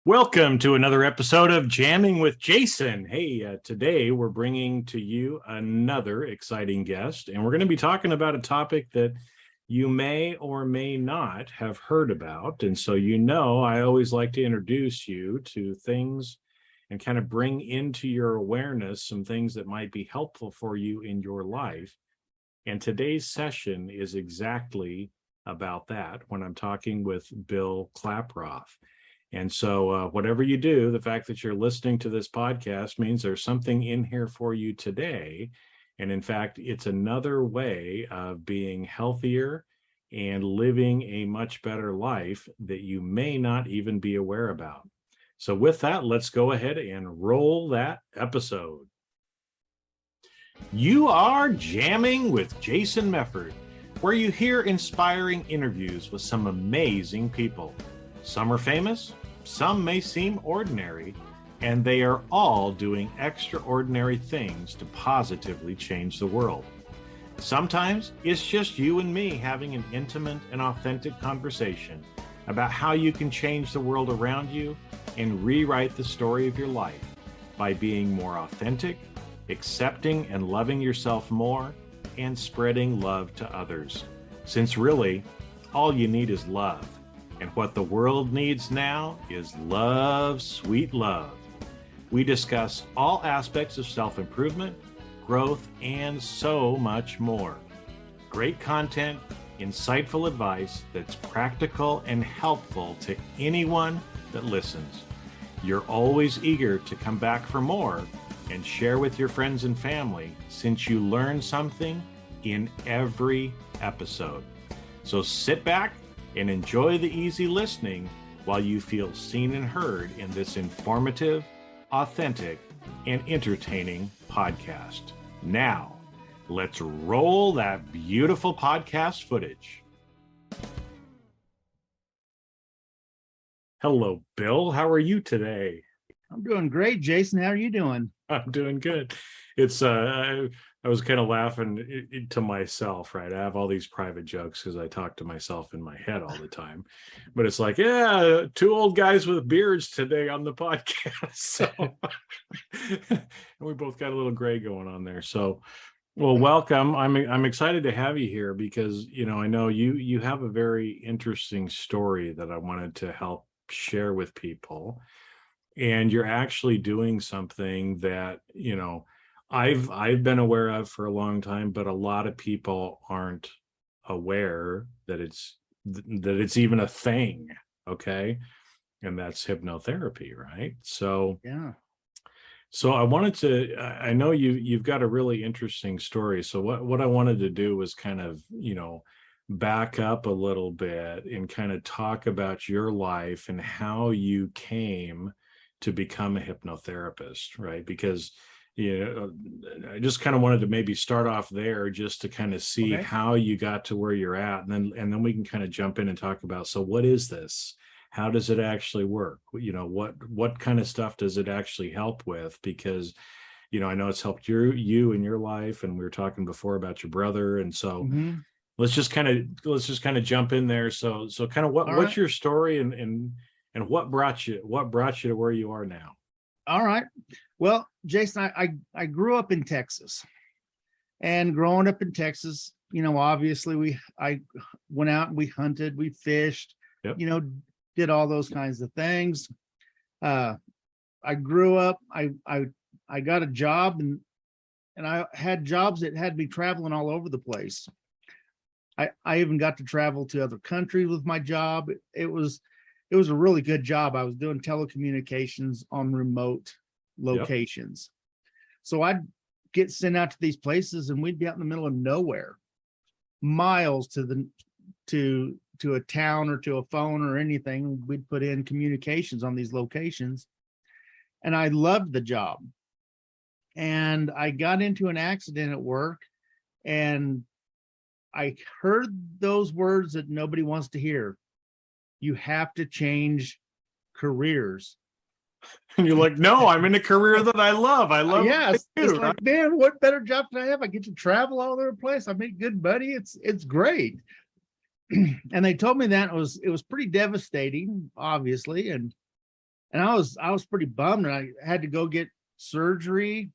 Welcome to another episode of Jamming with Jason. Hey, today we're bringing to you another exciting guest, and we're going to be talking about a topic that you may or may not have heard about. And so, I always like to introduce you to things and kind of bring into your awareness some things that might be helpful for you in your life. And today's session is exactly about that when I'm talking with Bill Klaproth. And so whatever you do, the fact that you're listening to this podcast means there's something in here for you today. And in fact, it's another way of being healthier and living a much better life that you may not even be aware about. So with that, let's go ahead and roll that episode. You are Jamming with Jason Mefford, where you hear inspiring interviews with some amazing people. Some are famous, some may seem ordinary, and they are all doing extraordinary things to positively change the world. Sometimes it's just you and me having an intimate and authentic conversation about how you can change the world around you and rewrite the story of your life by being more authentic, accepting and loving yourself more, and spreading love to others. Since really, all you need is love. And what the world needs now is love, sweet love. We discuss all aspects of self-improvement, growth, and so much more. Great content, insightful advice that's practical and helpful to anyone that listens. You're always eager to come back for more and share with your friends and family, since you learn something in every episode. So sit back and enjoy the easy listening while you feel seen and heard in this informative, authentic, and entertaining podcast. Now, let's roll that beautiful podcast footage. Hello, Bill. How are you today? I'm doing great, Jason. How are you doing? I'm doing good. It's I was kind of laughing to myself, right? I have all these private jokes because I talk to myself in my head all the time. But it's like, yeah, two old guys with beards today on the podcast. So and we both got a little gray going on there. So, well, welcome. I'm excited to have you here because, I know you have a very interesting story that I wanted to help share with people. And you're actually doing something that, I've been aware of for a long time, but a lot of people aren't aware that it's even a thing. Okay. And that's hypnotherapy, right? So Yeah. So I wanted to, I know you've got a really interesting story. So what I wanted to do was kind of, back up a little bit and kind of talk about your life and how you came to become a hypnotherapist, right? Because I just kind of wanted to maybe start off there just to kind of see how you got to where you're at, and then we can kind of jump in and talk about, so what is this? How does it actually work? What kind of stuff does it actually help with? Because I know it's helped you in your life, and we were talking before about your brother, and so let's just kind of jump in there. So kind of what's your story and what brought you to where you are now? All right. Well, Jason, I grew up in Texas, and growing up in Texas, obviously I went out and we hunted, we fished, did all those kinds of things. I grew up, I got a job and I had jobs that had me traveling all over the place. I even got to travel to other countries with my job. It was a really good job. I was doing telecommunications on remote locations. So I'd get sent out to these places and we'd be out in the middle of nowhere, miles to a town or to a phone or anything. We'd put in communications on these locations. And I loved the job. And I got into an accident at work, and I heard those words that nobody wants to hear. You have to change careers. And you're like, no, I'm in a career that I love. I love yes. It's like, man, what better job can I have? I get to travel all over the place. I meet good buddy. It's great. And they told me that it was pretty devastating, obviously. And And I was pretty bummed, and I had to go get surgery.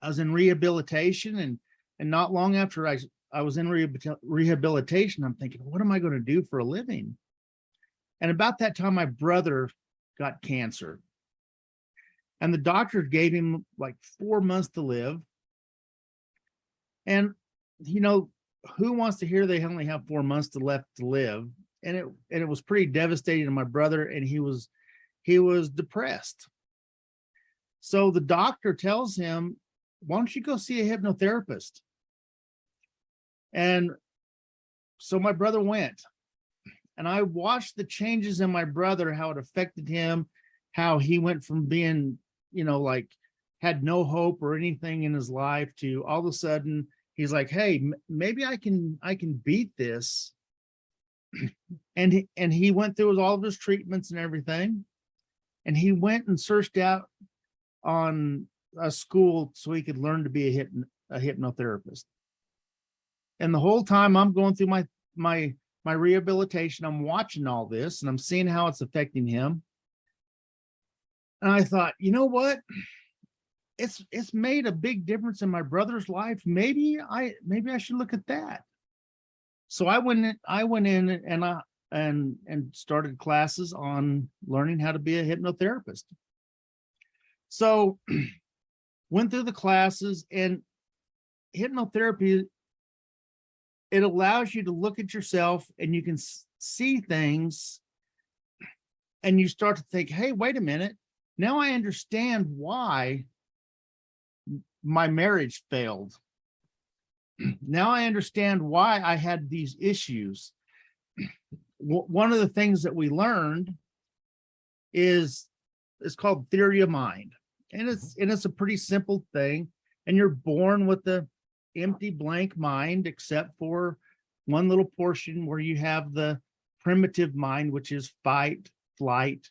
I was in rehabilitation, and not long after I was in rehabilitation, I'm thinking, what am I going to do for a living? And about that time, my brother got cancer, and the doctor gave him like 4 months to live. And who wants to hear they only have 4 months left to live? And it was pretty devastating to my brother, and he was depressed. So the doctor tells him, why don't you go see a hypnotherapist? And so my brother went, and I watched the changes in my brother, how it affected him, how he went from being, like had no hope or anything in his life to all of a sudden he's like, hey, maybe I can beat this. And he went through all of his treatments and everything. And he went and searched out on a school so he could learn to be a hypnotherapist. And the whole time I'm going through my rehabilitation, I'm watching all this and I'm seeing how it's affecting him. And I thought, you know what? It's made a big difference in my brother's life. Maybe I should look at that. So I went in and started classes on learning how to be a hypnotherapist. So went through the classes, and hypnotherapy, it allows you to look at yourself and you can see things, and you start to think, hey, wait a minute. Now I understand why my marriage failed. Now I understand why I had these issues. One of the things that we learned is called theory of mind. And it's a pretty simple thing. And you're born with the empty blank mind, except for one little portion where you have the primitive mind, which is fight, flight,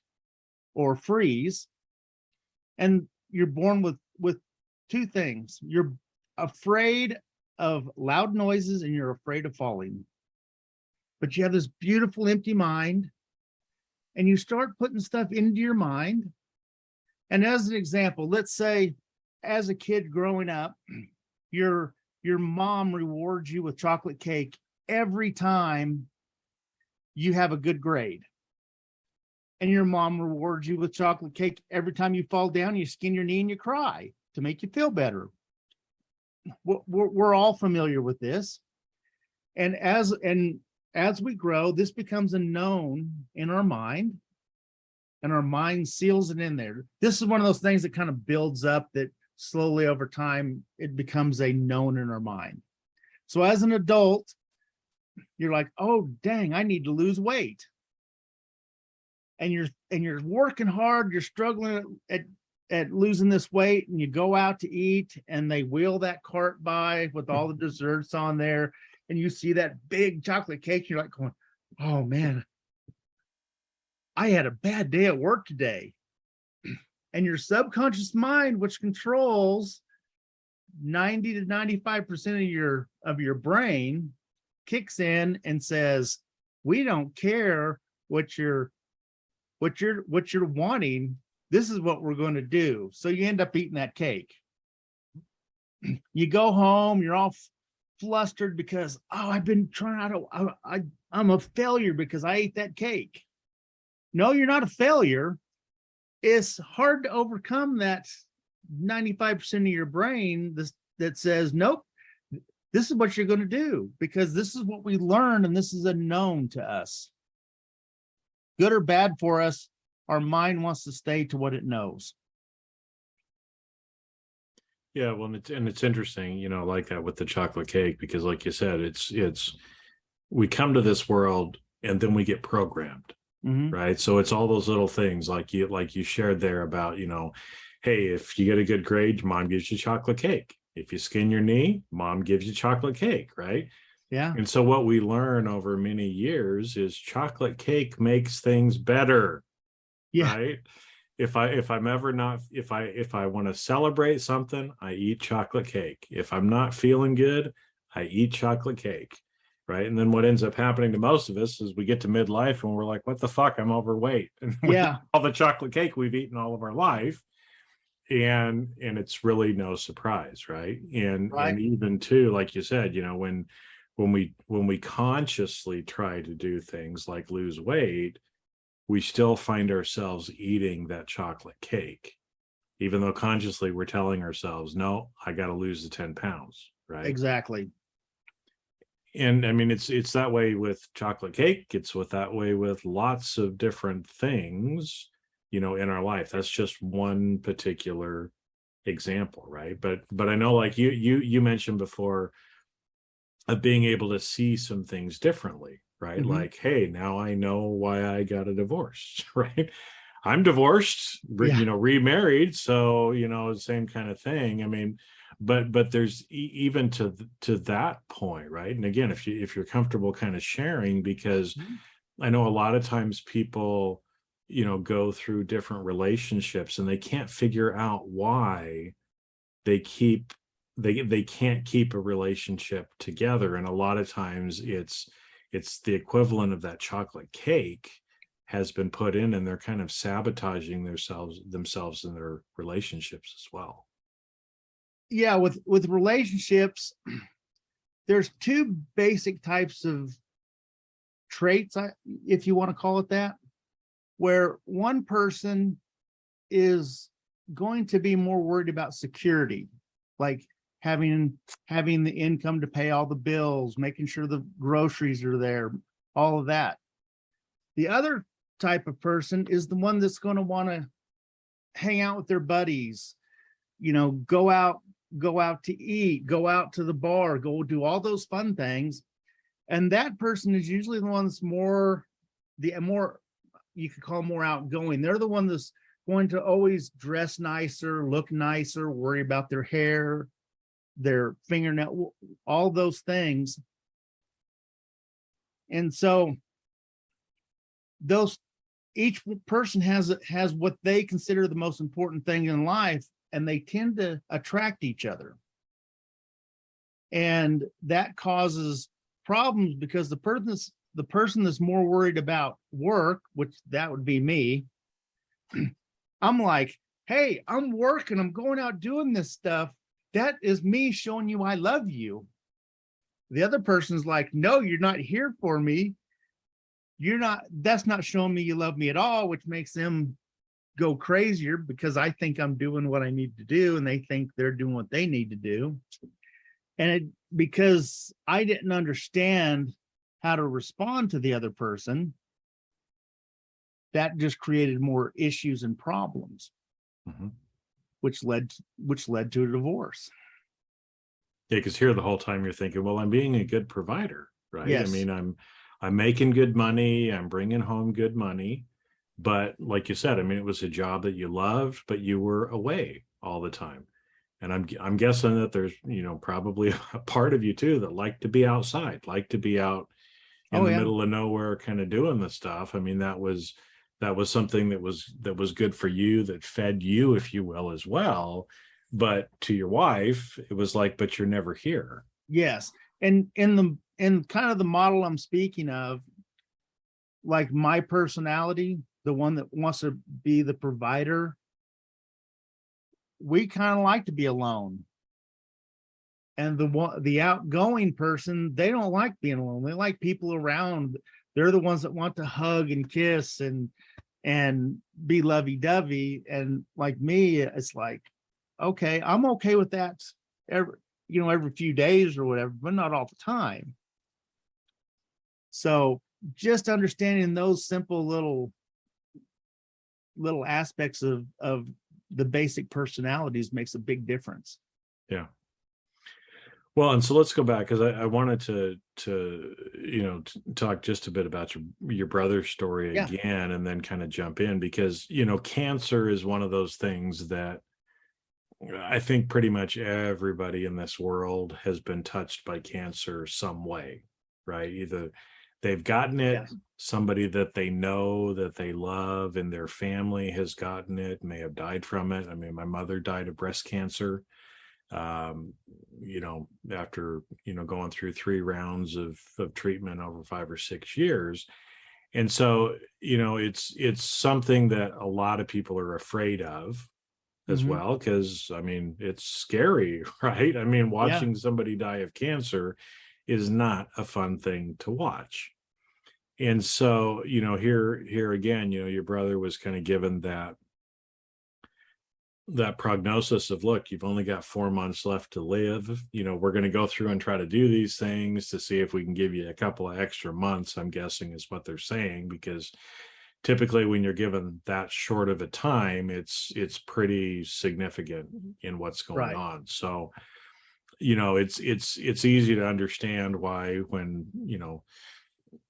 or freeze. And you're born with two things. You're afraid of loud noises and you're afraid of falling. But you have this beautiful empty mind, and you start putting stuff into your mind. And as an example, let's say as a kid growing up, your mom rewards you with chocolate cake every time you have a good grade. And your mom rewards you with chocolate cake every time you fall down, you skin your knee and you cry to make you feel better. We're all familiar with this. And as we grow, this becomes a known in our mind, and our mind seals it in there. This is one of those things that kind of builds up, that slowly over time, it becomes a known in our mind. So as an adult, you're like, oh, dang, I need to lose weight. And you're working hard, you're struggling at losing this weight, and you go out to eat, and they wheel that cart by with all the desserts on there, and you see that big chocolate cake, you're like going, oh man, I had a bad day at work today. And your subconscious mind, which controls 90 to 95% of your brain, kicks in and says, we don't care what you're wanting. This is what we're going to do. So you end up eating that cake. You go home, you're all flustered because, oh, I've been trying to, I'm a failure because I ate that cake. No, you're not a failure. It's hard to overcome that 95% of your brain that says, nope, this is what you're going to do, because this is what we learned, and this is a known to us. Good or bad for us, our mind wants to stay to what it knows. Yeah, well, it's interesting, like that with the chocolate cake, because like you said, it's we come to this world and then we get programmed, right? So it's all those little things like you shared there about, hey, if you get a good grade, mom gives you chocolate cake. If you skin your knee, mom gives you chocolate cake, right? Yeah. And so what we learn over many years is chocolate cake makes things better. Yeah. Right. If I want to celebrate something, I eat chocolate cake. If I'm not feeling good, I eat chocolate cake. right? And then what ends up happening to most of us is we get to midlife and we're like, what the fuck, I'm overweight. And all the chocolate cake we've eaten all of our life. And it's really no surprise, right? And even too, like you said, you know, when we consciously try to do things like lose weight, we still find ourselves eating that chocolate cake, even though consciously we're telling ourselves, no, I got to lose the 10 pounds, right? Exactly. And I mean, it's that way with chocolate cake. It's that way with lots of different things, you know, in our life. That's just one particular example, right? But I know, like you mentioned before, of being able to see some things differently, right? Mm-hmm. Like, hey, now I know why I got a divorce, right? I'm divorced, you know, remarried, so, you know, same kind of thing. I mean, but there's even to that point, right? And again, if you're comfortable kind of sharing, because I know a lot of times people, you know, go through different relationships and they can't figure out why they can't keep a relationship together. And a lot of times it's the equivalent of that chocolate cake has been put in, and they're kind of sabotaging themselves in their relationships as well. Yeah, with relationships, there's two basic types of traits, if you want to call it that, where one person is going to be more worried about security, like having the income to pay all the bills, making sure the groceries are there, all of that. The other type of person is the one that's going to want to hang out with their buddies, you know, go out to eat, go out to the bar, go do all those fun things. And that person is usually the one that's more you could call more outgoing. They're the one that's going to always dress nicer, look nicer, worry about their hair, their fingernail, all those things. And so each person has what they consider the most important thing in life, and they tend to attract each other. And that causes problems because the person that's more worried about work, which that would be me, I'm like, hey, I'm working, I'm going out doing this stuff. That is me showing you I love you. The other person's like, no, you're not here for me. That's not showing me you love me at all, which makes them go crazier because I think I'm doing what I need to do and they think they're doing what they need to do. And because I didn't understand how to respond to the other person, that just created more issues and problems, which led to a divorce. Yeah, because here the whole time you're thinking, well, I'm being a good provider, right? Yes. I mean, I'm making good money, I'm bringing home good money, but like you said, I mean, it was a job that you loved, but you were away all the time. And I'm guessing that there's, you know, probably a part of you too that liked to be outside, like to be out in the middle of nowhere, kind of doing the stuff. I mean, that was something that was good for you, that fed you, if you will, as well. But to your wife, it was like, but you're never here. Yes. And in kind of the model I'm speaking of, like my personality, the one that wants to be the provider, we kind of like to be alone. And the outgoing person, they don't like being alone. They like people around. They're the ones that want to hug and kiss and be lovey-dovey. And like me, it's like, okay, I'm okay with that every few days or whatever, but not all the time. So just understanding those simple little aspects of the basic personalities makes a big difference. Yeah. Well, and so let's go back, because I wanted to you know, talk just a bit about your brother's story again, and then kind of jump in, because, you know, cancer is one of those things that I think pretty much everybody in this world has been touched by cancer some way, right? Either they've gotten it, somebody that they know, that they love, and their family has gotten it, may have died from it. I mean, my mother died of breast cancer. after, going through 3 rounds of treatment over 5 or 6 years. And so, it's something that a lot of people are afraid of as Mhm. well, because I mean, it's scary, right? I mean, Yeah. watching somebody die of cancer is not a fun thing to watch. And so, here again, your brother was kind of given that prognosis of, look, you've only got 4 months left to live. We're going to go through and try to do these things to see if we can give you a couple of extra months, I'm guessing is what they're saying, because typically when you're given that short of a time, it's pretty significant in what's going Right. on. So, it's easy to understand why, when,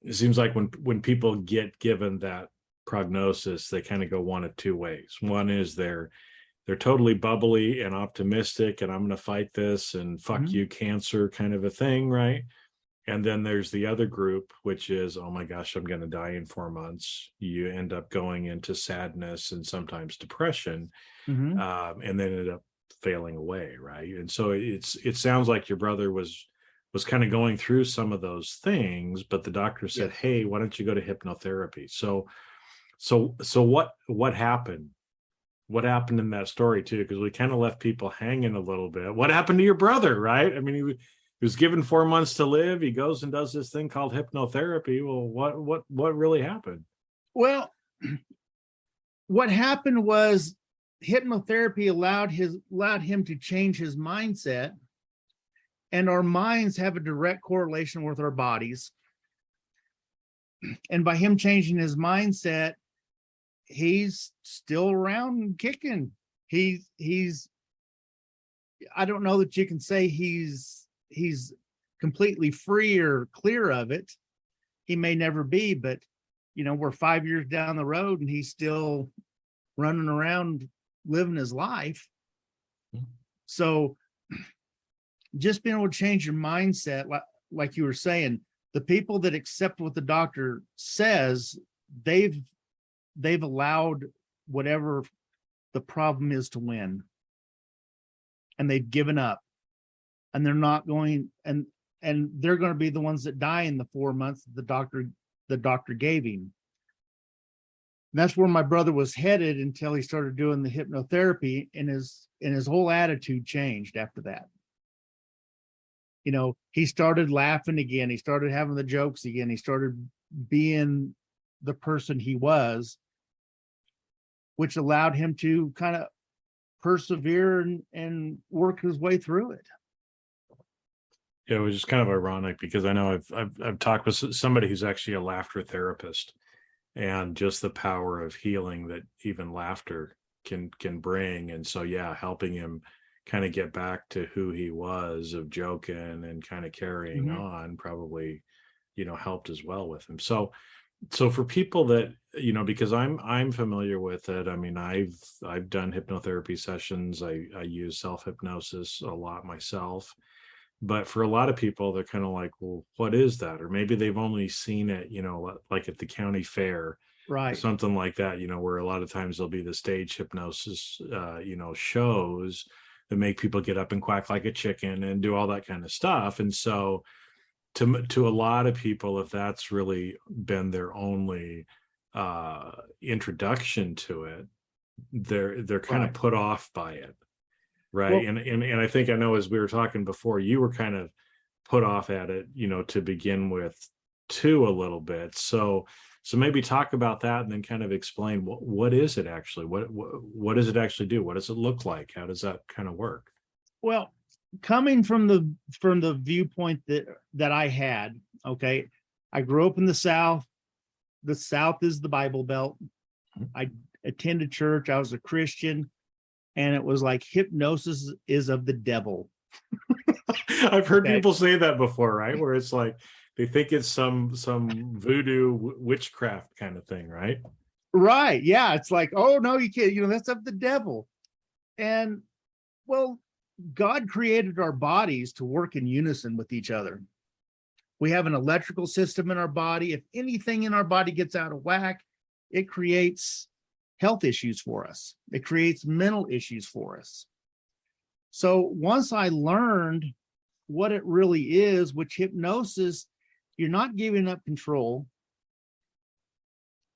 it seems like when people get given that prognosis, they kind of go one of two ways. One is they're totally bubbly and optimistic, and I'm going to fight this and fuck Mhm. you, cancer, kind of a thing, right? And then there's the other group, which is, oh my gosh, I'm going to die in 4 months. You end up going into sadness and sometimes depression, Mhm. and then end up failing away, right? And so it sounds like your brother was kind of going through some of those things, but the doctor said, Yes. hey, why don't you go to hypnotherapy? So what happened? What happened in that story too? Because we kind of left people hanging a little bit. What happened to your brother, right? I mean, he was given 4 months to live. He goes and does this thing called hypnotherapy. Well, what really happened? Well, what happened was hypnotherapy allowed him to change his mindset, and our minds have a direct correlation with our bodies. And by him changing his mindset, he's still around and kicking. He's I don't know that you can say he's completely free or clear of it. He may never be, but we're 5 years down the road and he's still running around living his life. So just being able to change your mindset, like you were saying, the people that accept what the doctor says, they've allowed whatever the problem is to win, and they've given up, and they're not going, and they're going to be the ones that die in the 4 months that the doctor gave him. And that's where my brother was headed until he started doing the hypnotherapy, and his whole attitude changed after that. He started laughing again. He started having the jokes again. He started being the person he was, which allowed him to kind of persevere and work his way through it. It was just kind of ironic because I know I've talked with somebody who's actually a laughter therapist, and just the power of healing that even laughter can bring. And so, yeah, helping him kind of get back to who he was, of joking and kind of carrying on, probably, helped as well with him. So for people that, because I'm familiar with it. I mean, I've done hypnotherapy sessions. I use self-hypnosis a lot myself. But for a lot of people, they're kind of like, well, what is that? Or maybe they've only seen it, like at the county fair, Right. something like that, where a lot of times there'll be the stage hypnosis, shows that make people get up and quack like a chicken and do all that kind of stuff. And so to a lot of people, if that's really been their only introduction to it, they're kind of Right. put off by it. Right. Well, And I think, I know, as we were talking before, you were kind of put off at it, to begin with too, a little bit. So maybe talk about that and then kind of explain what is it actually? What does it actually do? What does it look like? How does that kind of work? well, coming from the viewpoint that I had, okay, I grew up in the South. The South is the Bible Belt. I attended church. I was a Christian, and it was like hypnosis is of the devil. I've heard Okay. people say that before, right? Where it's like they think it's some voodoo witchcraft kind of thing, right? Right. Yeah. It's like, oh no, you can't, that's of the devil. And well, God created our bodies to work in unison with each other. We have an electrical system in our body. If anything in our body gets out of whack, it creates health issues for us. It creates mental issues for us. So once I learned what it really is, which hypnosis, you're not giving up control.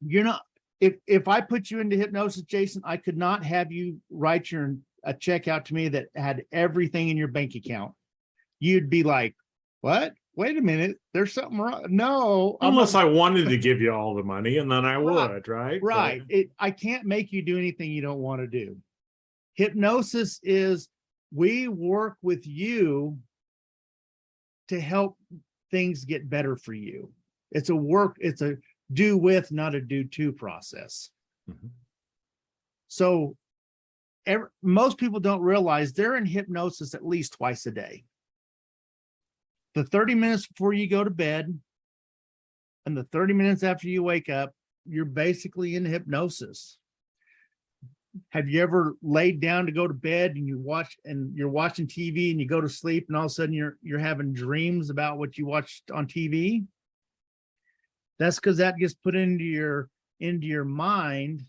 You're not, if I put you into hypnosis, Jason, I could not have you write a check out to me that had everything in your bank account. You'd be like, what? Wait a minute, there's something wrong. No, unless I wanted to give you all the money, and then I would, right? Right. I can't make you do anything you don't want to do. Hypnosis is, we work with you to help things get better for you. It's a do with, not a do to process. Mm-hmm. So most people don't realize they're in hypnosis at least twice a day. The 30 minutes before you go to bed and the 30 minutes after you wake up, you're basically in hypnosis. Have you ever laid down to go to bed and you're watching TV and you go to sleep and all of a sudden you're having dreams about what you watched on TV? That's because that gets put into your mind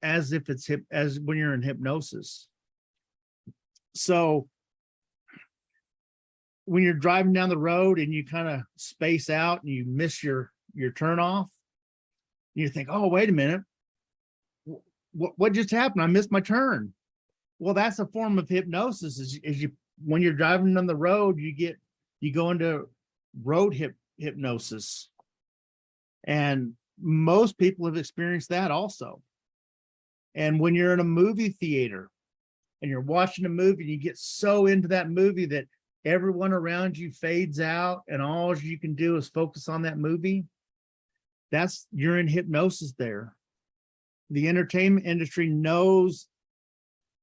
as if it's as when you're in hypnosis. So when you're driving down the road and you kind of space out and you miss your turn off, you think, oh, wait a minute. What just happened? I missed my turn. Well, that's a form of hypnosis. Is you, when you're driving on the road, you go into road hypnosis. And most people have experienced that also. And when you're in a movie theater and you're watching a movie, you get so into that movie that everyone around you fades out and all you can do is focus on that movie. You're in hypnosis there. The entertainment industry knows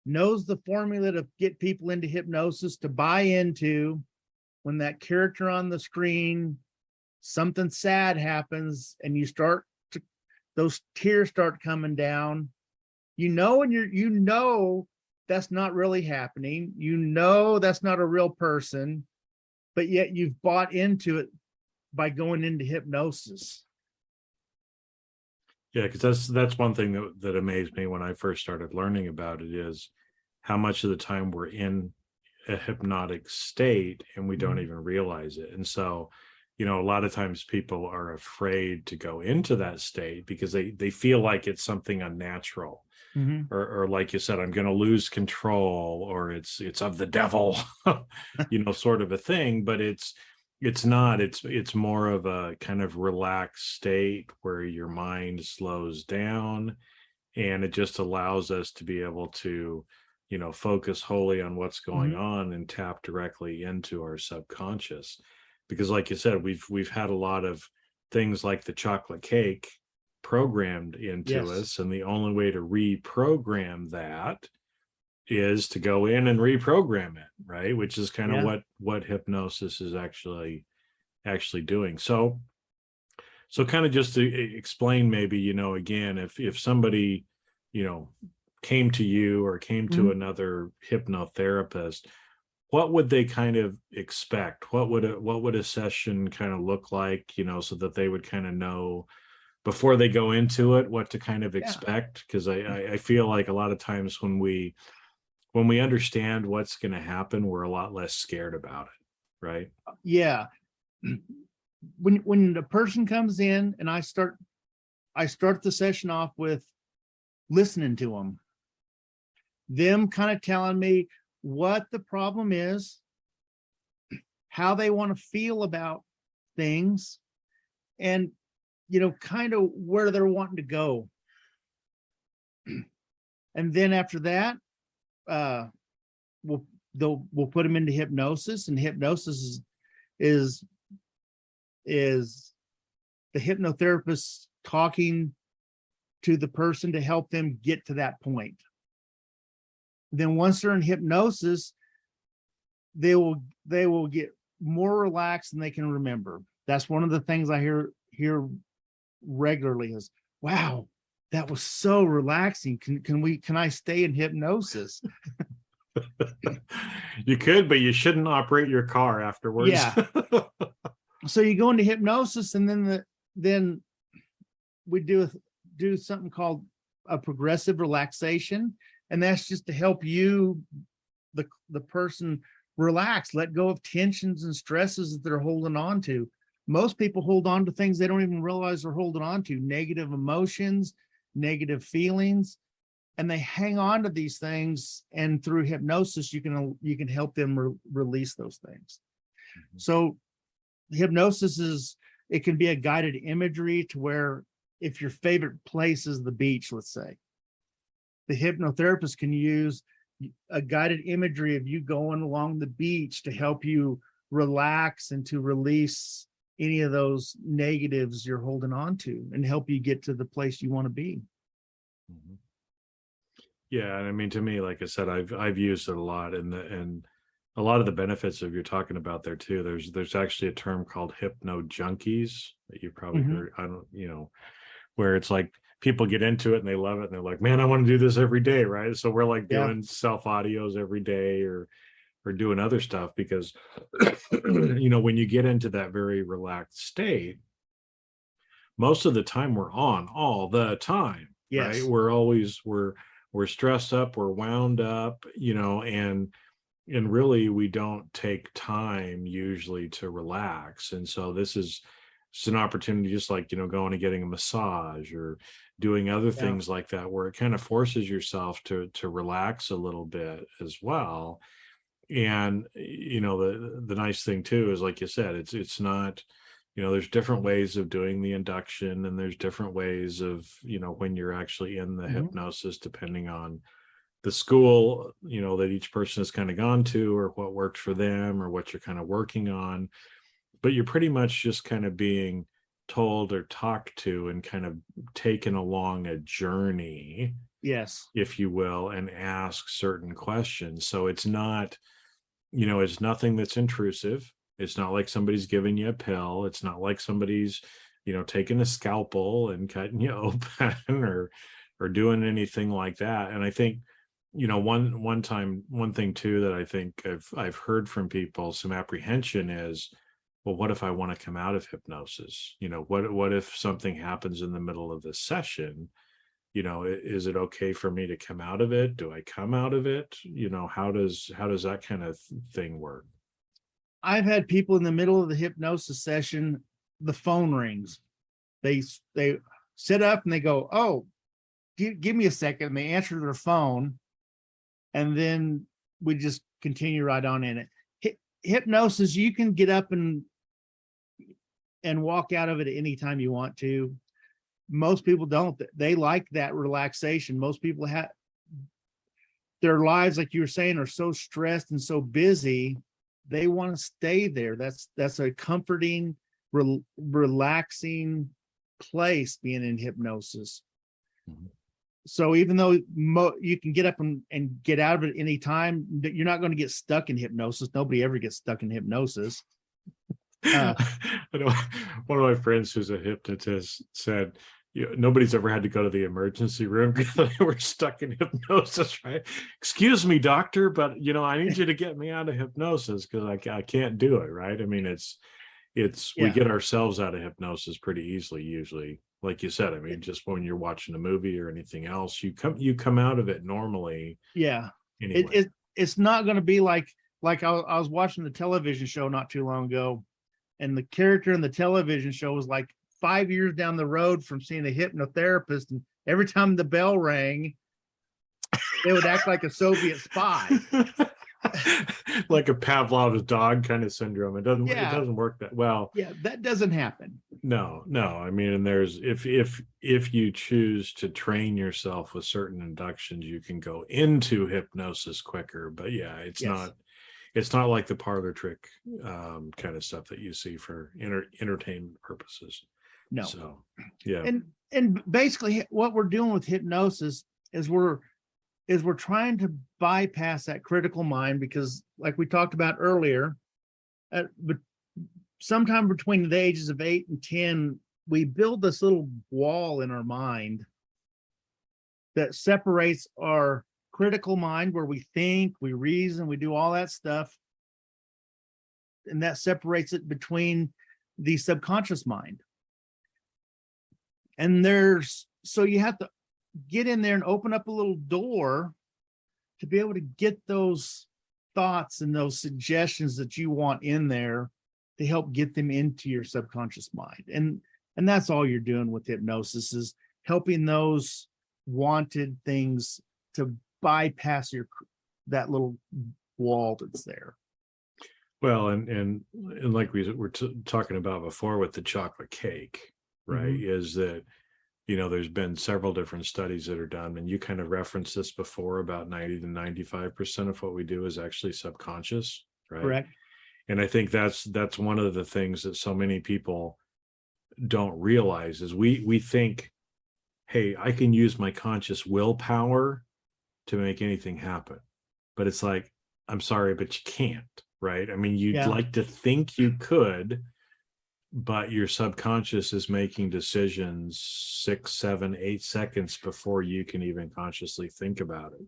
the formula to get people into hypnosis, to buy into when that character on the screen, something sad happens and those tears start coming down. And that's not really happening. That's not a real person, but yet you've bought into it by going into hypnosis. Yeah, because that's one thing that amazed me when I first started learning about it, is how much of the time we're in a hypnotic state and we don't even realize it. And so, a lot of times people are afraid to go into that state because they feel like it's something unnatural. Mm-hmm. Or like you said, I'm going to lose control, or it's of the devil, sort of a thing. But it's not. It's more of a kind of relaxed state where your mind slows down, and it just allows us to be able to, focus wholly on what's going on and tap directly into our subconscious. Because, like you said, we've had a lot of things like the chocolate cake programmed into us, and the only way to reprogram that is to go in and reprogram it, right? Which is kind of what hypnosis is actually doing. So kind of just to explain, maybe, again, if somebody, came to you or came to another hypnotherapist, what would they kind of expect? What would a session kind of look like, so that they would kind of know before they go into it what to kind of expect? Because I feel like a lot of times when we understand what's going to happen, we're a lot less scared about it, right? Yeah. When the person comes in and I start the session off with listening to them kind of telling me what the problem is, how they want to feel about things, and kind of where they're wanting to go. And then after that, we'll put them into hypnosis, and hypnosis is the hypnotherapist talking to the person to help them get to that point. Then once they're in hypnosis, they will get more relaxed and they can remember. That's one of the things I hear regularly is, wow, that was so relaxing. Can I stay in hypnosis? You could, but you shouldn't operate your car afterwards. Yeah. So you go into hypnosis, and then we do something called a progressive relaxation, and that's just to help you the person relax, let go of tensions and stresses that they're holding on to. Most people hold on to things they don't even realize they're holding on to, negative emotions, negative feelings, and they hang on to these things. And through hypnosis, you can help them release those things. Mm-hmm. So hypnosis it can be a guided imagery to where if your favorite place is the beach, let's say, the hypnotherapist can use a guided imagery of you going along the beach to help you relax and to release any of those negatives you're holding on to and help you get to the place you want to be. Mm-hmm. Yeah, and I mean, to me, like I said, I've used it a lot, and a lot of the benefits of you're talking about there too. There's actually a term called Hypno Junkies that you probably Mm-hmm. heard. I don't, where it's like people get into it and they love it and they're like, man, I want to do this every day, right? So we're like doing self audios every day or doing other stuff because when you get into that very relaxed state, most of the time we're on all the time. Yes. Right? We're stressed up, we're wound up, and really we don't take time usually to relax. And so it's an opportunity, just like going and getting a massage or doing other things like that, where it kind of forces yourself to relax a little bit as well. And the nice thing too is, like you said, it's not, there's different ways of doing the induction, and there's different ways of when you're actually in the hypnosis, depending on the school that each person has kind of gone to, or what worked for them, or what you're kind of working on. But you're pretty much just kind of being told or talked to and kind of taken along a journey, yes, if you will, and ask certain questions. So it's not, it's nothing that's intrusive. It's not like somebody's giving you a pill. It's not like somebody's taking a scalpel and cutting you open or doing anything like that. And I think one thing too that I think I've heard from people, some apprehension is, well, what if I want to come out of hypnosis? What if something happens in the middle of this session? Is it okay for me to come out of it? Do I come out of it? How does that kind of thing work? I've had people in the middle of the hypnosis session, the phone rings. They sit up and they go, "Oh, give me a second." And they answer their phone, and then we just continue right on in it. Hypnosis, you can get up and walk out of it at any time you want to. Most people don't. They like that relaxation. Most people have their lives, like you were saying, are so stressed and so busy. They want to stay there. That's a comforting, relaxing place, being in hypnosis. Mm-hmm. So even though you can get up and get out of it any time, you're not going to get stuck in hypnosis. Nobody ever gets stuck in hypnosis. I know one of my friends who's a hypnotist said, nobody's ever had to go to the emergency room because they were stuck in hypnosis, right? Excuse me, doctor, but I need you to get me out of hypnosis because I can't do it, right? I mean, we get ourselves out of hypnosis pretty easily, usually. Like you said, I mean, just when you're watching a movie or anything else, you come out of it normally. Yeah. Anyway. It's not going to be like I was watching the television show not too long ago, and the character in the television show was like 5 years down the road from seeing a hypnotherapist, and every time the bell rang, they would act like a Soviet spy. Like a Pavlov's dog kind of syndrome. It doesn't work that well. Yeah, that doesn't happen. No. I mean, and there's if you choose to train yourself with certain inductions, you can go into hypnosis quicker. But yeah, it's not like the parlor trick kind of stuff that you see for entertainment purposes. No. So yeah. And basically what we're doing with hypnosis is we're trying to bypass that critical mind, because like we talked about earlier, but sometime between the ages of 8 and 10, we build this little wall in our mind that separates our critical mind, where we think, we reason, we do all that stuff. And that separates it between the subconscious mind. And so you have to get in there and open up a little door to be able to get those thoughts and those suggestions that you want in there to help get them into your subconscious mind. And that's all you're doing with hypnosis, is helping those wanted things to bypass that little wall that's there. Well, and like we were talking about before with the chocolate cake, right? Is that, there's been several different studies that are done, and you kind of referenced this before, about 90 to 95% of what we do is actually subconscious, right? Correct. And I think that's one of the things that so many people don't realize is we think, hey, I can use my conscious willpower to make anything happen. But it's like, I'm sorry, but you can't, right? I mean, you'd like to think you could, but your subconscious is making decisions 6, 7, 8 seconds before you can even consciously think about it.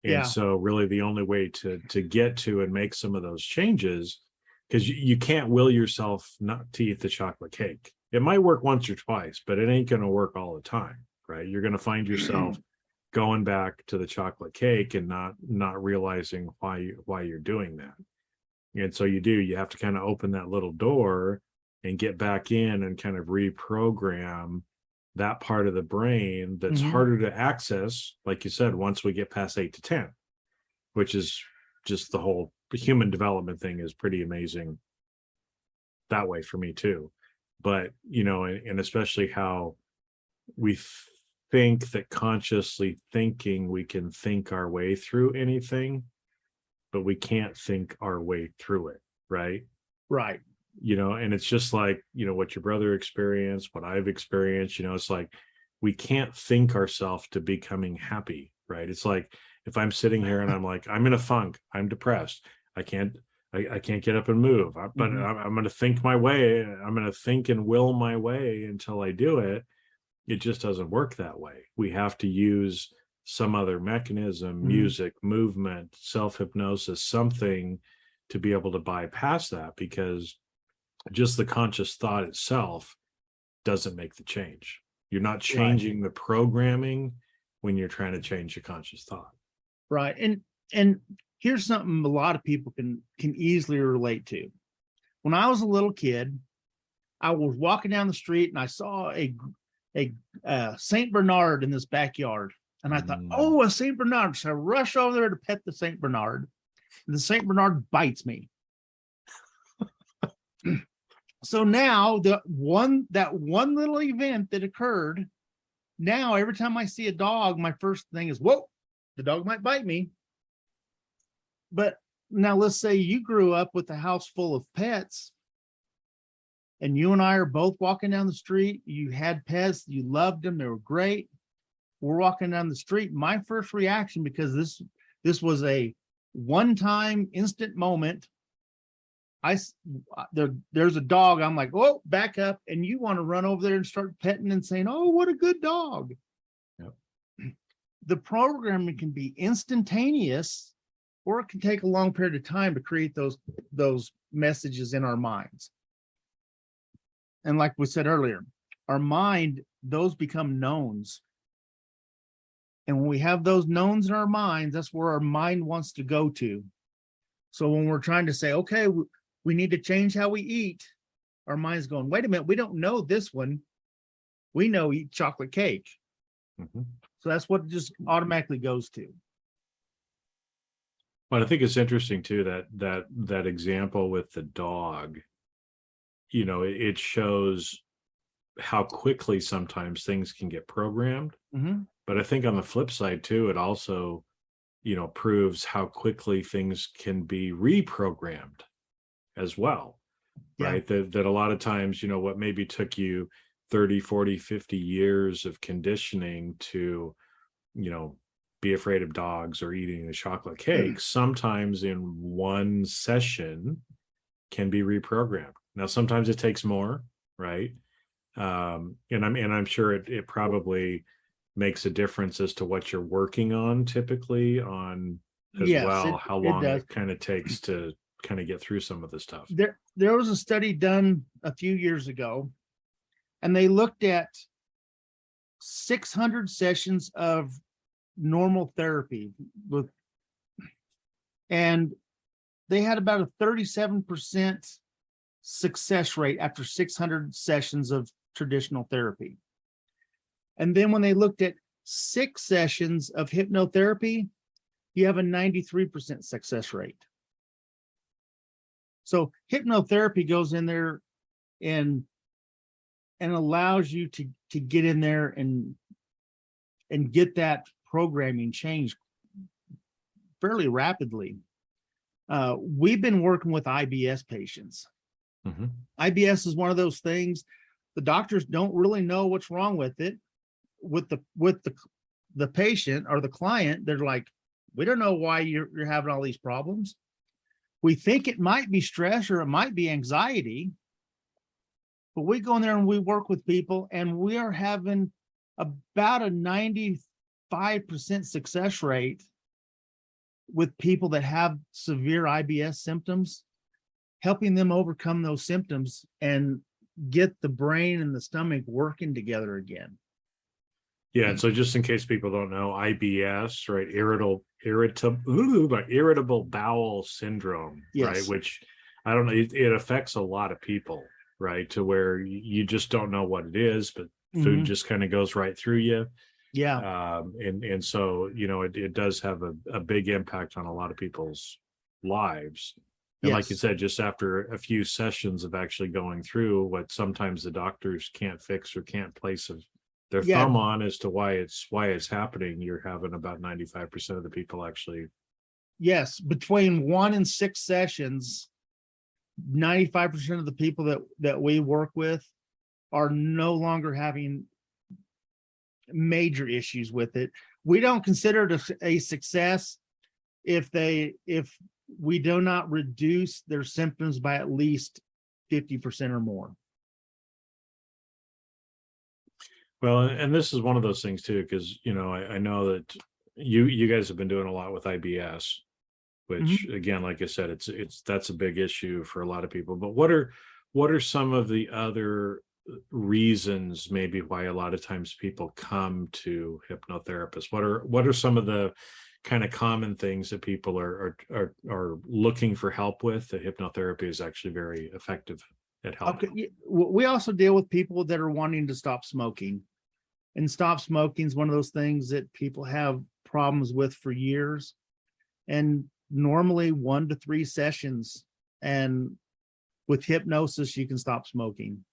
And so really the only way to get to and make some of those changes, because you can't will yourself not to eat the chocolate cake. It might work once or twice, but it ain't going to work all the time, right? You're going to find yourself going back to the chocolate cake and not realizing why you're doing that. And so you have to kind of open that little door and get back in and kind of reprogram that part of the brain that's harder to access, like you said, once we get past 8 to 10, which is just the whole human development thing is pretty amazing that way for me too. But, and especially how we think that consciously thinking we can think our way through anything, but we can't think our way through it, right? Right. And it's just like, what your brother experienced, what I've experienced, it's like we can't think ourselves to becoming happy, right? It's like if I'm sitting here and I'm like, I'm in a funk, I'm depressed, I can't get up and move, but I'm going to think my way. I'm going to think and will my way until I do it. It just doesn't work that way. We have to use some other mechanism, music, movement, self-hypnosis, something to be able to bypass that, because just the conscious thought itself doesn't make the change. You're not changing the programming when you're trying to change the conscious thought. Right. And here's something a lot of people can easily relate to. When I was a little kid, I was walking down the street and I saw a Saint Bernard in this backyard, and I thought, oh, a Saint Bernard. So I rush over there to pet the Saint Bernard, and the Saint Bernard bites me. So now that one little event that occurred, now every time I see a dog, my first thing is, whoa, the dog might bite me. But now let's say you grew up with a house full of pets, and you and I are both walking down the street. You had pets, you loved them, they were great. We're walking down the street. My first reaction, because this was a one-time instant moment, there's a dog. I'm like, oh, back up, and you want to run over there and start petting and saying, oh, what a good dog. Yep. The programming can be instantaneous, or it can take a long period of time to create those messages in our minds. And like we said earlier, our mind, those become knowns. And when we have those knowns in our minds, that's where our mind wants to go to. So when we're trying to say, okay, we need to change how we eat, our mind's going, wait a minute, we don't know this one. We know eat chocolate cake. So that's what it just automatically goes to. Well, I think it's interesting too, that example with the dog, it shows how quickly sometimes things can get programmed. But I think on the flip side too, it also, proves how quickly things can be reprogrammed as well, right? That a lot of times, what maybe took you 30, 40, 50 years of conditioning to, be afraid of dogs or eating a chocolate cake, sometimes in one session can be reprogrammed. Now, sometimes it takes more, right? And I'm sure it probably makes a difference as to what you're working on typically on as well, how long it kind of takes to kind of get through some of the stuff. There was a study done a few years ago, and they looked at 600 sessions of normal therapy with And they had about a 37% success rate after 600 sessions of traditional therapy. And then when they looked at 6 sessions of hypnotherapy, you have a 93% success rate. So hypnotherapy goes in there and allows you to get in there and get that programming changed fairly rapidly. We've been working with IBS patients. Mm-hmm. IBS is one of those things the doctors don't really know what's wrong with it. With the patient or the client, they're like, we don't know why you're having all these problems. We think it might be stress or it might be anxiety. But we go in there and we work with people, and we are having about a 95% success rate with people that have severe IBS symptoms, helping them overcome those symptoms and get the brain and the stomach working together again. Yeah, and so just in case people don't know, IBS, right? Irritable bowel syndrome, Yes. right? Which I don't know, it affects a lot of people, right? To where you just don't know what it is, but food just kind of goes right through you. Yeah. And so, it does have a big impact on a lot of people's lives. And like you said, just after a few sessions of actually going through what sometimes the doctors can't fix or can't place their thumb on as to why it's happening, you're having about 95% of the people actually. Yes, between 1 and 6 sessions, 95% of the people that we work with are no longer having major issues with it. We don't consider it a success if we do not reduce their symptoms by at least 50% or more. Well, and this is one of those things too, because I know that you guys have been doing a lot with IBS, which again, like I said, that's a big issue for a lot of people. But what are some of the other reasons maybe why a lot of times people come to hypnotherapists? What are some of the kind of common things that people are looking for help with that hypnotherapy is actually very effective at helping? Okay. We also deal with people that are wanting to stop smoking, and stop smoking is one of those things that people have problems with for years. And normally 1 to 3 sessions, and with hypnosis, you can stop smoking.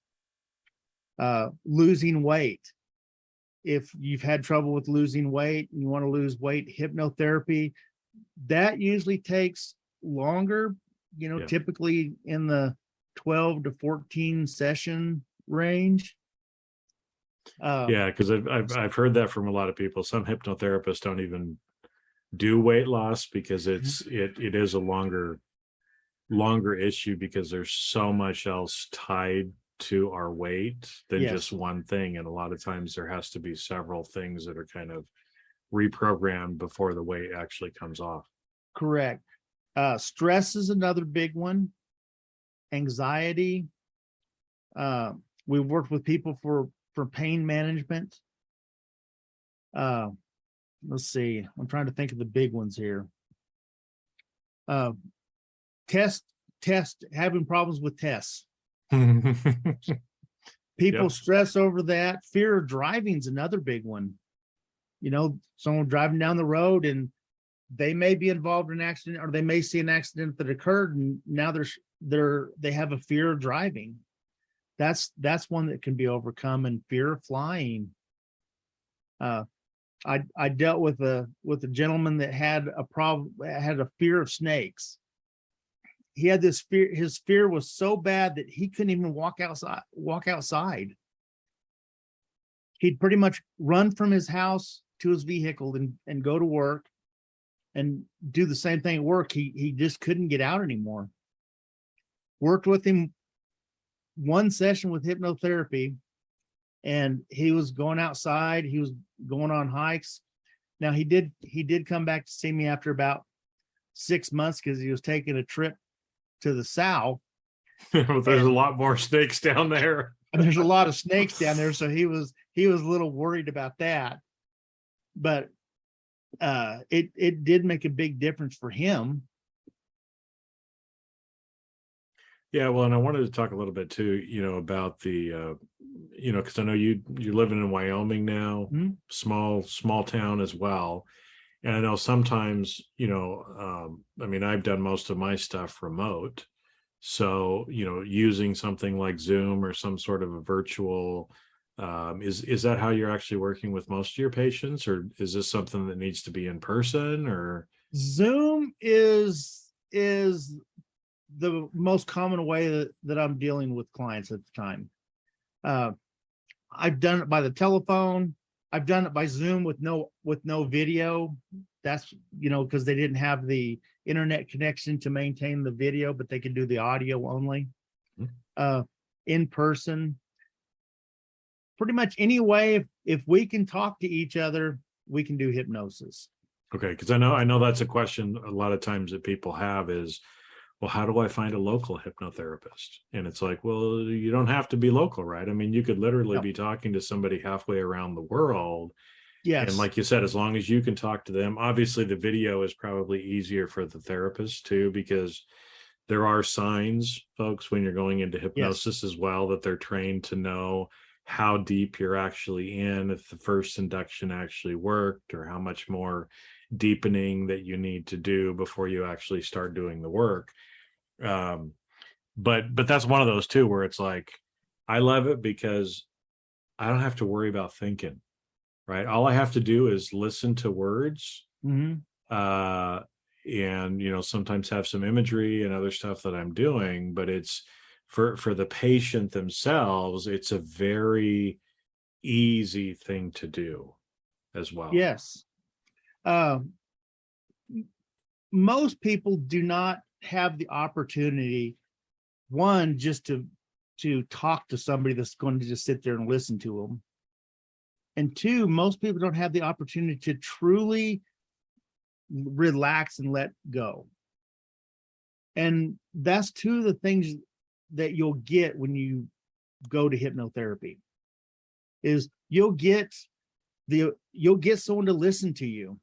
Losing weight. If you've had trouble with losing weight and you want to lose weight, hypnotherapy, that usually takes longer, typically in the 12 to 14 session range. Yeah, because I've heard that from a lot of people. Some hypnotherapists don't even do weight loss because it is a longer issue, because there's so much else tied to our weight than just one thing, and a lot of times there has to be several things that are kind of reprogrammed before the weight actually comes off. Correct. Stress is another big one. Anxiety. We've worked with people for pain management. Let's see. I'm trying to think of the big ones here. Having problems with tests. People stress over that. Fear of driving is another big one. Someone driving down the road and they may be involved in an accident, or they may see an accident that occurred, and now they have a fear of driving. That's one that can be overcome. And fear of flying. I dealt with a gentleman that had a fear of snakes. He had this fear. His fear was so bad that he couldn't even walk outside. He'd pretty much run from his house to his vehicle and go to work and do the same thing at work. He just couldn't get out anymore. Worked with him 1 session with hypnotherapy, and he was going outside. He was going on hikes. Now he did come back to see me after about 6 months, because he was taking a trip to the south. There's a lot more snakes down there. There's a lot of snakes down there, so he was a little worried about that. But it did make a big difference for him. Yeah, well, and I wanted to talk a little bit too, about the, because I know you're living in Wyoming now, Mhm. small town as well. And I know sometimes, I mean, I've done most of my stuff remote. So, using something like Zoom or some sort of a virtual, is that how you're actually working with most of your patients, or is this something that needs to be in person or? Zoom is the most common way that I'm dealing with clients at the time. Uh, I've done it by the telephone. I've done it by Zoom with no video. That's because they didn't have the internet connection to maintain the video, but they could do the audio only. In person, pretty much any way. If we can talk to each other, we can do hypnosis. Okay, because I know that's a question a lot of times that people have is, well, how do I find a local hypnotherapist? And it's like, well, you don't have to be local, right? I mean, you could literally No. be talking to somebody halfway around the world. And Yes. like you said, as long as you can talk to them, obviously the video is probably easier for the therapist too, because there are signs, folks, when you're going into Yes. hypnosis as well, that they're trained to know how deep you're actually in, if the first induction actually worked, or how much more deepening that you need to do before you actually start doing the work. But that's one of those too, where it's like, I love it because I don't have to worry about thinking, right? All I have to do is listen to words, Mm-hmm. uh, and sometimes have some imagery and other stuff that I'm doing, but it's for the patient themselves, it's a very easy thing to do as well. Yes. Um, Most people do not have the opportunity, one, just to talk to somebody that's going to just sit there and listen to them, and two, most people don't have the opportunity to truly relax and let go. And that's two of the things that you'll get when you go to hypnotherapy is you'll get someone to listen to you.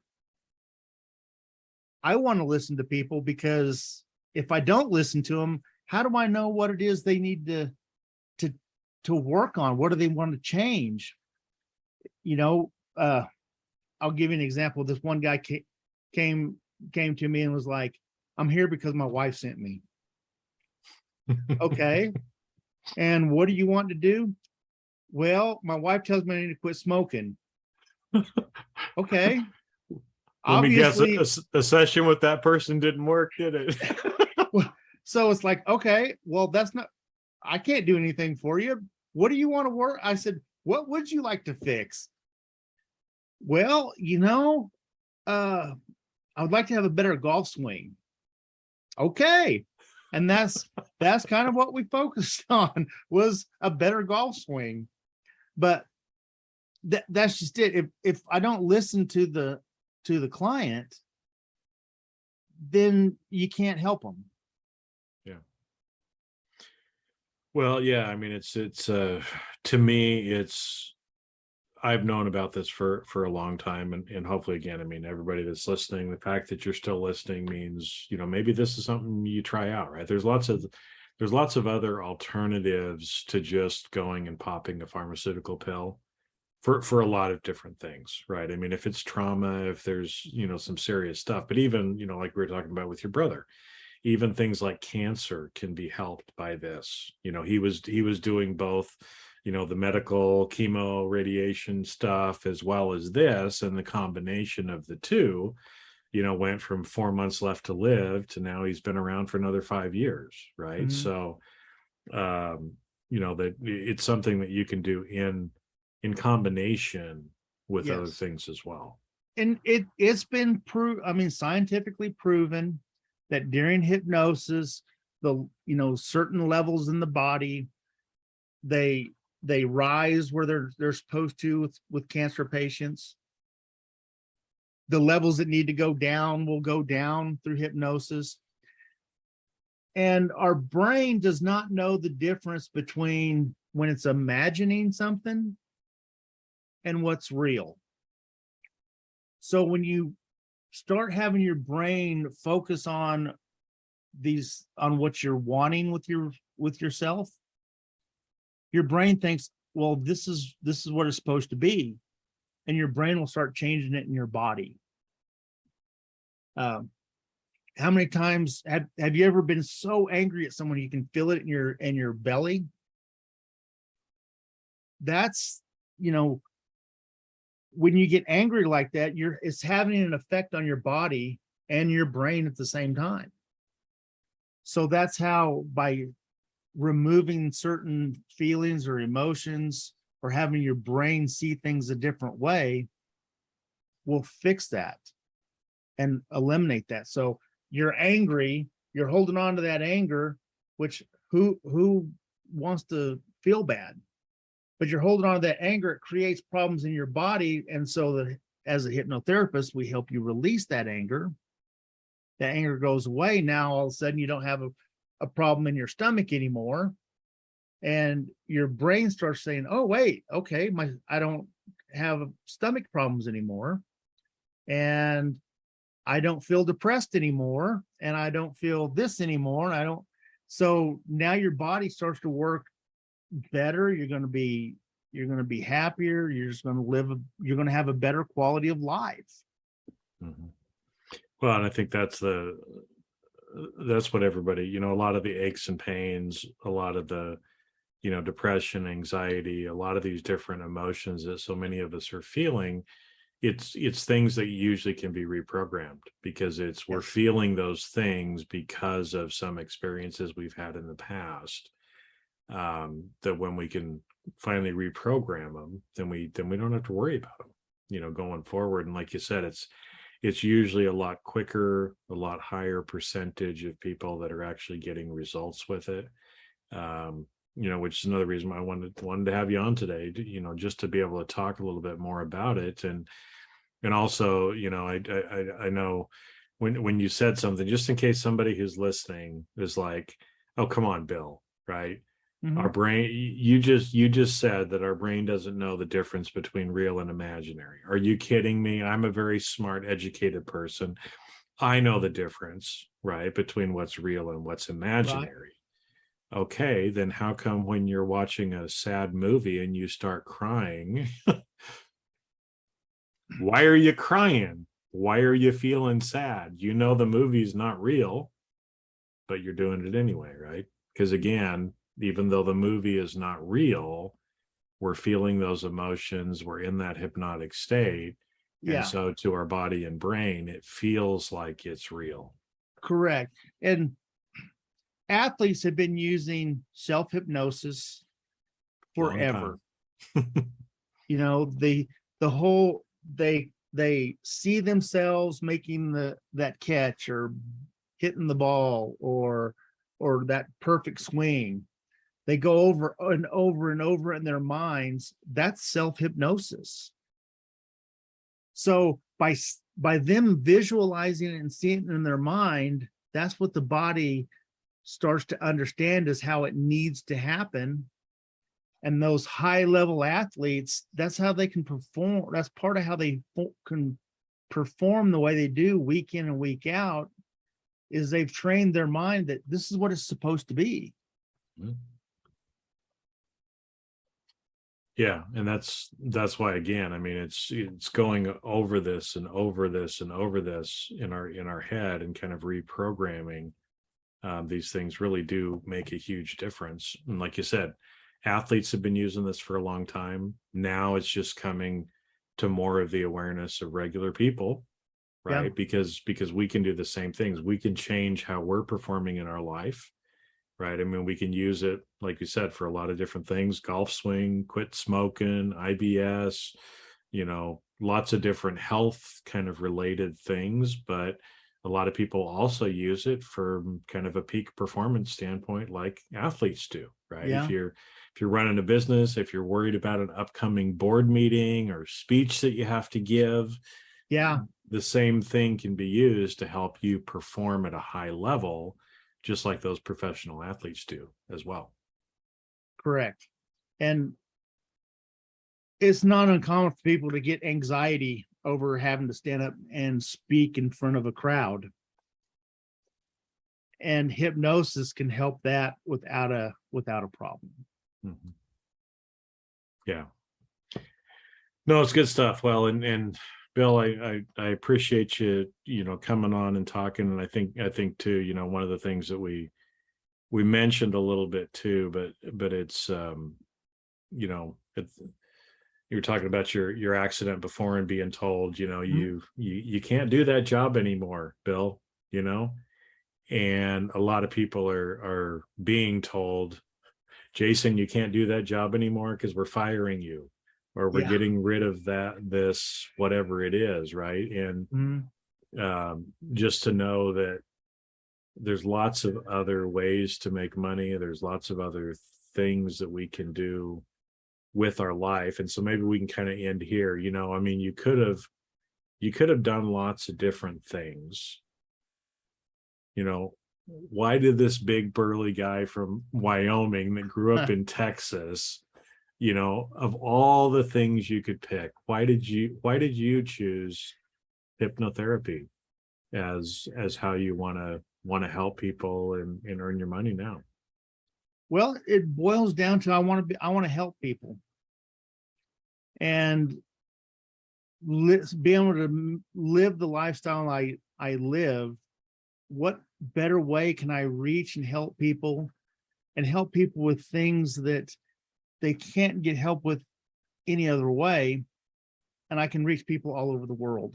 I want to listen to people because if I don't listen to them, how do I know what it is they need to to work on? What do they want to change? I'll give you an example. This one guy came to me and was like, "I'm here because my wife sent me." Okay. And what do you want to do? Well, my wife tells me I need to quit smoking. Okay. Let me guess, Obviously, a session with that person didn't work, did it? so it's like, okay, well, I can't do anything for you. What do you want to work? I said, what would you like to fix? Well, I would like to have a better golf swing. Okay. And that's kind of what we focused on was a better golf swing. But that's just it. If I don't listen to the client, then you can't help them. Yeah. Well, yeah, I mean, it's to me, I've known about this for a long time, and hopefully, again, I mean, everybody that's listening, the fact that you're still listening means, maybe this is something you try out, right? There's lots of other alternatives to just going and popping a pharmaceutical pill for a lot of different things, right? I mean, if it's trauma, if there's, some serious stuff, but even, like we were talking about with your brother, even things like cancer can be helped by this. He was doing both, the medical chemo radiation stuff as well as this, and the combination of the two, went from 4 months left to live to now he's been around for another 5 years, right? Mhm. So that it's something that you can do in combination with other Yes. things as well. And it's been scientifically proven that during hypnosis, the certain levels in the body, they rise where they're supposed to with cancer patients. The levels that need to go down will go down through hypnosis. And our brain does not know the difference between when it's imagining something and what's real. So when you start having your brain focus on on what you're wanting with yourself, your brain thinks, well, this is what it's supposed to be, and your brain will start changing it in your body. How many times have you ever been so angry at someone you can feel it in your belly? That's, when you get angry like that, it's having an effect on your body and your brain at the same time. So that's how, by removing certain feelings or emotions or having your brain see things a different way, will fix that and eliminate that. So you're angry, you're holding on to that anger, which who wants to feel bad? But you're holding on to that anger, it creates problems in your body. And so as a hypnotherapist, we help you release that anger. That anger goes away. Now, all of a sudden, you don't have a problem in your stomach anymore. And your brain starts saying, oh, wait, okay, I don't have stomach problems anymore. And I don't feel depressed anymore. And I don't feel this anymore. And so now your body starts to work better. You're going to be happier. You're just going to you're going to have a better quality of life. Mm-hmm. Well, and I think that's what everybody, a lot of the aches and pains, a lot of the, depression, anxiety, a lot of these different emotions that so many of us are feeling, it's things that usually can be reprogrammed, because we're feeling those things because of some experiences we've had in the past. That when we can finally reprogram them, then we don't have to worry about them, going forward. And like you said, it's usually a lot quicker, a lot higher percentage of people that are actually getting results with it. Which is another reason why I wanted to have you on today, just to be able to talk a little bit more about it. And also, I know when you said something, just in case somebody who's listening is like, oh, come on, Bill, right? Mm-hmm. Our brain, you just said that our brain doesn't know the difference between real and imaginary. Are you kidding me? I'm a very smart, educated person. I know the difference, right, between what's real and what's imaginary. Right. Okay, then how come when you're watching a sad movie and you start crying, why are you crying? Why are you feeling sad? The movie's not real, but you're doing it anyway, right? Because again, even though the movie is not real, we're feeling those emotions. We're in that hypnotic state. Yeah. And so to our body and brain, it feels like it's real. Correct. And athletes have been using self-hypnosis forever. They see themselves making that catch or hitting the ball or that perfect swing. They go over and over and over in their minds. That's self-hypnosis. So by them visualizing it and seeing it in their mind, that's what the body starts to understand is how it needs to happen. And those high-level athletes, that's how they can perform. That's part of how they can perform the way they do week in and week out, is they've trained their mind that this is what it's supposed to be. Mm-hmm. Yeah, and that's why, again, I mean, it's going over this and over this and over this in our head, and kind of reprogramming. These things really do make a huge difference. And like you said, athletes have been using this for a long time. Now it's just coming to more of the awareness of regular people, right? Yeah. Because we can do the same things. We can change how we're performing in our life. Right. I mean, we can use it, like you said, for a lot of different things: golf swing, quit smoking, IBS, lots of different health kind of related things. But a lot of people also use it for kind of a peak performance standpoint, like athletes do. Right. Yeah. If you're running a business, if you're worried about an upcoming board meeting or speech that you have to give. Yeah. The same thing can be used to help you perform at a high level, just like those professional athletes do as well. Correct. And it's not uncommon for people to get anxiety over having to stand up and speak in front of a crowd. and hypnosis can help that without a problem. Mm-hmm. Yeah. No, it's good stuff. Well, and Bill, I appreciate you, coming on and talking. And I think too, one of the things that we mentioned a little bit too, but it's, you were talking about your accident before and being told, you can't do that job anymore, Bill, and a lot of people are being told, Jason, you can't do that job anymore because we're firing you, or we're getting rid of this, whatever it is. Right. And just to know that there's lots of other ways to make money. There's lots of other things that we can do with our life. And so maybe we can kind of end here. I mean, you could have done lots of different things. Why did this big burly guy from Wyoming that grew up in Texas, of all the things you could pick, why did you choose hypnotherapy as how you want to help people and earn your money now? Well, it boils down to I want to help people, and be able to live the lifestyle I live. What better way can I reach and help people with things that they can't get help with any other way, and I can reach people all over the world.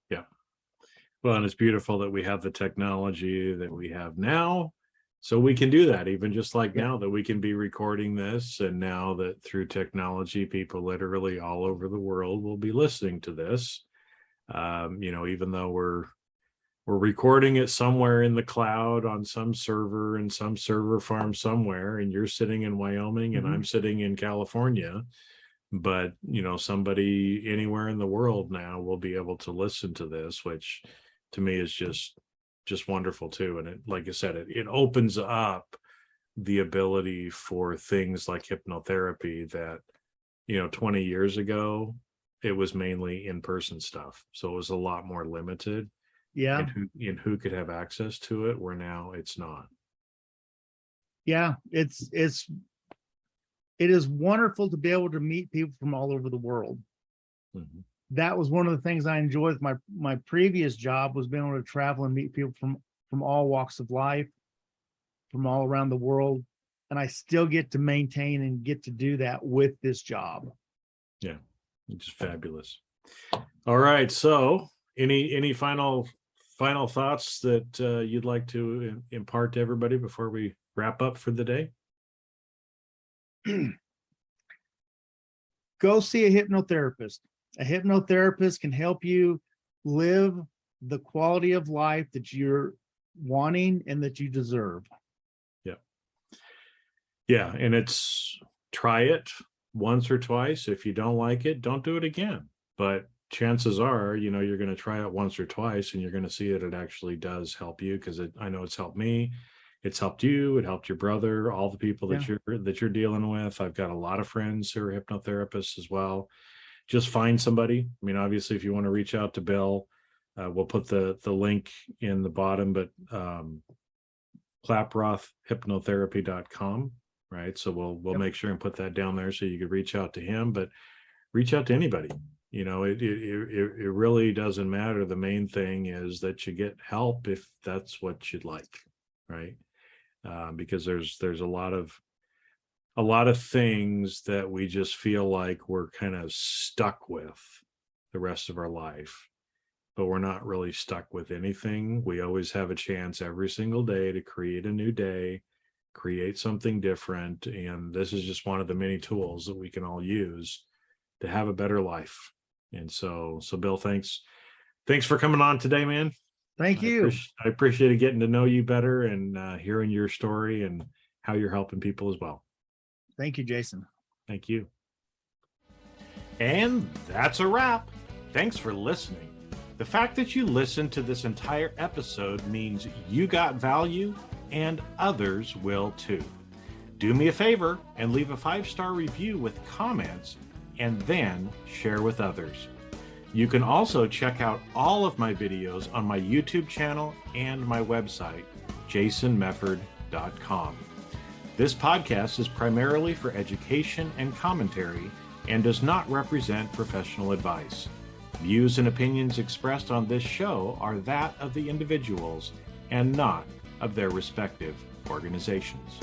Yeah. Well, and it's beautiful that we have the technology that we have now, so we can do that. Even just like now that we can be recording this, and now that through technology, people literally all over the world will be listening to this. Even though we're recording it somewhere in the cloud on some server in some server farm somewhere, and you're sitting in Wyoming and I'm sitting in California, but somebody anywhere in the world now will be able to listen to this, which to me is just wonderful too. And it, like I said, it opens up the ability for things like hypnotherapy that 20 years ago it was mainly in-person stuff, so it was a lot more limited. And who could have access to it, where now it's not. It is wonderful to be able to meet people from all over the world. That was one of the things I enjoyed with my previous job, was being able to travel and meet people from all walks of life, from all around the world, and I still get to maintain and get to do that with this job. Yeah, it's fabulous. All right, so any final thoughts that you'd like to impart to everybody before we wrap up for the day? Go see a hypnotherapist. A hypnotherapist can help you live the quality of life that you're wanting and that you deserve. Yeah, and it's try it once or twice. If you don't like it, don't do it again. But chances are, you're going to try it once or twice, and you're going to see that it actually does help you, because I know it's helped me. It's helped you. It helped your brother, all the people that you're dealing with. I've got a lot of friends who are hypnotherapists as well. Just find somebody. I mean, obviously, if you want to reach out to Bill, we'll put the link in the bottom, but Klaproth hypnotherapy.com. Right. So we'll make sure and put that down there so you could reach out to him, but reach out to anybody. It really doesn't matter. The main thing is that you get help if that's what you'd like. Right. Because there's a lot of things that we just feel like we're kind of stuck with the rest of our life, but we're not really stuck with anything. We always have a chance every single day to create a new day, create something different. And this is just one of the many tools that we can all use to have a better life. And so Bill, thanks for coming on today, man. Thank you. I appreciated getting to know you better and hearing your story and how you're helping people as well. Thank you, Jason. Thank you. And that's a wrap. Thanks for listening. The fact that you listened to this entire episode means you got value, and others will too. Do me a favor and leave a 5-star review with comments, and then share with others. You can also check out all of my videos on my YouTube channel and my website, jasonmefford.com. This podcast is primarily for education and commentary and does not represent professional advice. Views and opinions expressed on this show are that of the individuals and not of their respective organizations.